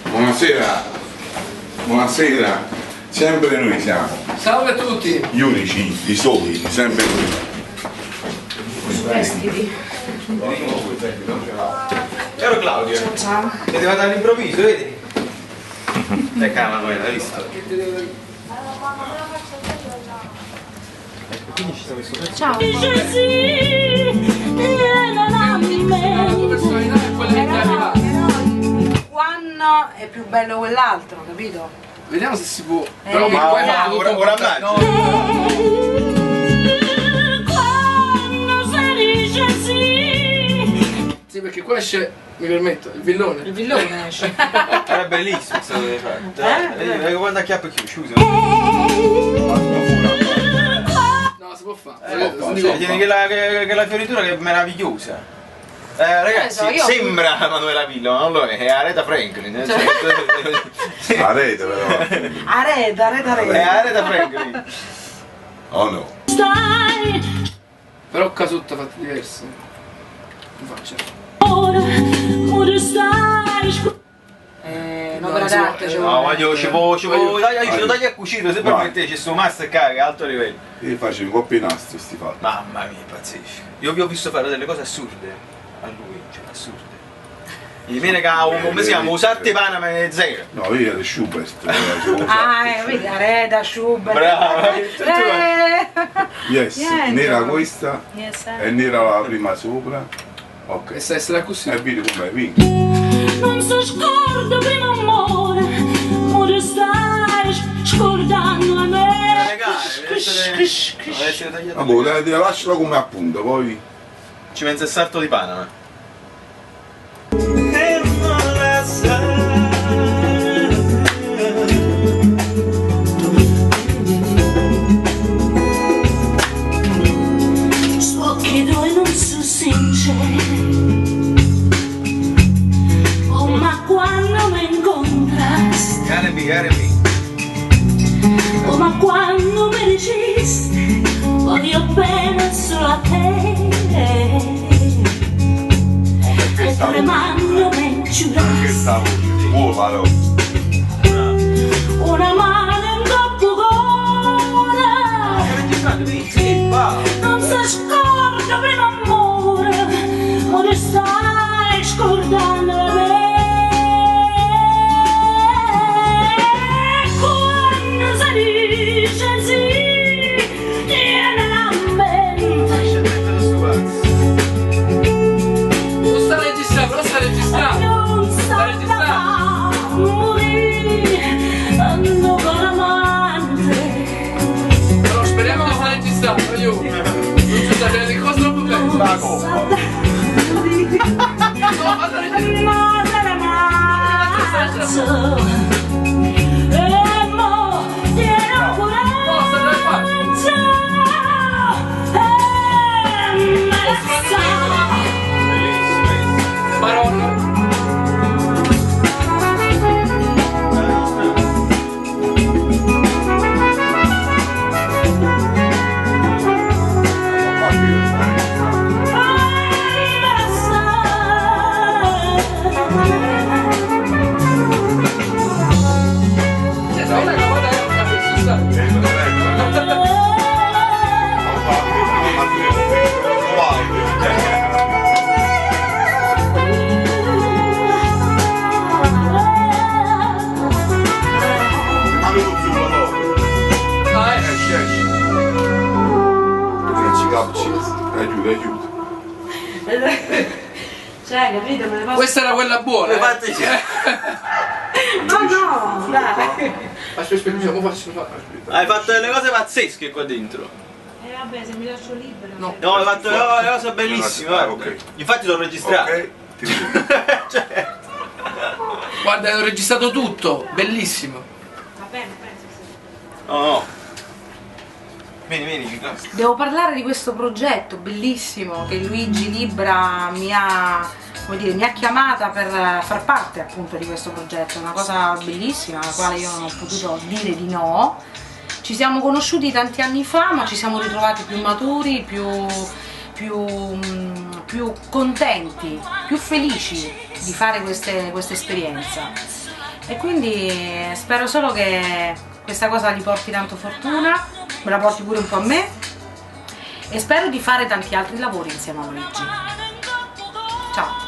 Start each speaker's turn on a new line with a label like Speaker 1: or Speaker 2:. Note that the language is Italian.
Speaker 1: Buonasera, buonasera, sempre noi siamo.
Speaker 2: Salve a tutti.
Speaker 1: Gli unici, i soli, sempre noi.
Speaker 3: Vestiti.
Speaker 4: Ciao Claudio.
Speaker 3: Ciao.
Speaker 4: Ti è arrivata all'improvviso, vedi? Ecco la Manuela, hai visto? Quindi ci siamo messo per...
Speaker 3: Ciao.
Speaker 2: Personalità è quella che è arrivata.
Speaker 3: One è più bello quell'altro, capito?
Speaker 2: Vediamo se si può. Però
Speaker 3: Ma
Speaker 2: qua
Speaker 3: ora-
Speaker 2: fa tutto un
Speaker 4: ora
Speaker 2: contatto. Sì, perché qua esce, mi permetto, il villone.
Speaker 3: Il villone esce.
Speaker 4: Era bellissimo questo che fare. Dai, guarda acchiappo chiuso, scusa.
Speaker 2: No, si può fare.
Speaker 4: Tieni che la fioritura che è meravigliosa. Ragazzi,
Speaker 3: io-
Speaker 4: sembra Manuela Villa, ma non lo è Aretha Franklin.
Speaker 1: La rete però.
Speaker 3: Areda.
Speaker 4: È Aretha Franklin.
Speaker 1: Oh no.
Speaker 2: Però casutte fatte diverse. Non faccio.
Speaker 3: Un'opera d'arte ci
Speaker 4: No,
Speaker 3: vuole.
Speaker 4: voglio, ci può, dai a cucire, se permettete, c'è sto mastercard che è alto livello.
Speaker 1: Io faccio un po' più nastri sti fatti.
Speaker 4: Mamma mia, pazzesco. Io vi ho visto fare delle cose assurde a lui, cioè assurde. Il mene che come si chiama, usarte Panama è zero.
Speaker 1: No, vedi è Schubert.
Speaker 3: Vedi, Areda, Schubert.
Speaker 4: Brava.
Speaker 1: Yes,
Speaker 3: Niente.
Speaker 1: nera questa
Speaker 3: Yes,
Speaker 1: e nera la prima sopra.
Speaker 2: E
Speaker 1: Ok.
Speaker 2: sa essere così.
Speaker 1: E vedi com'è, vinto.
Speaker 5: Non so scordo primo amore, amore stai scordando a me.
Speaker 4: Deve essere tagliato.
Speaker 1: Vabbè, lascialo come appunto, poi.
Speaker 4: Ci pensa il salto di Panama.
Speaker 5: So che noi non sono sinceri, oh ma quando mi incontras,
Speaker 4: R&B.
Speaker 5: oh ma quando mi registri, voglio bene solo a te. E tremando mi giuras,
Speaker 1: Questa voce, buona parola.
Speaker 5: una mano in coppo cuore. Non si scorda prima amore, ora stai scordando me. Quando si dice sì, tiene la mente.
Speaker 2: Non sta registrando, però sta registrando.
Speaker 5: Non
Speaker 2: Sta
Speaker 5: sta
Speaker 2: registrando.
Speaker 5: da morire, ando con l'amante.
Speaker 2: Però speriamo che sta registrando, aiuto. Non si sa bene di cosa troppo bene.
Speaker 1: La coppa.
Speaker 2: No, sta registrando. Parola.
Speaker 1: Aiuto.
Speaker 3: Cioè, capito? Me le posso...
Speaker 2: Questa era quella buona.
Speaker 3: Ma no, dai.
Speaker 2: Aspetta, diciamo, faccio.
Speaker 4: Hai fatto delle cose pazzesche qua dentro.
Speaker 3: Vabbè, se mi lascio libero.
Speaker 2: No.
Speaker 4: No, hai fatto delle cose bellissime, guarda.
Speaker 1: Ok.
Speaker 4: Infatti l'ho registrato.
Speaker 1: Ok.
Speaker 4: Cioè,
Speaker 2: Guarda, ho registrato tutto, bellissimo.
Speaker 3: Va bene, penso sì.
Speaker 4: no. Vieni, Nicola.
Speaker 3: Devo parlare di questo progetto bellissimo che Luigi Libra mi ha, come dire, mi ha chiamata per far parte appunto di questo progetto. È una cosa bellissima alla quale io non ho potuto dire di no. Ci siamo conosciuti tanti anni fa, ma ci siamo ritrovati più maturi, più più contenti, più felici di fare questa esperienza. E quindi spero solo che questa cosa gli porti tanto fortuna, me la porti pure un po' a me, e spero di fare tanti altri lavori insieme a Luigi. Ciao!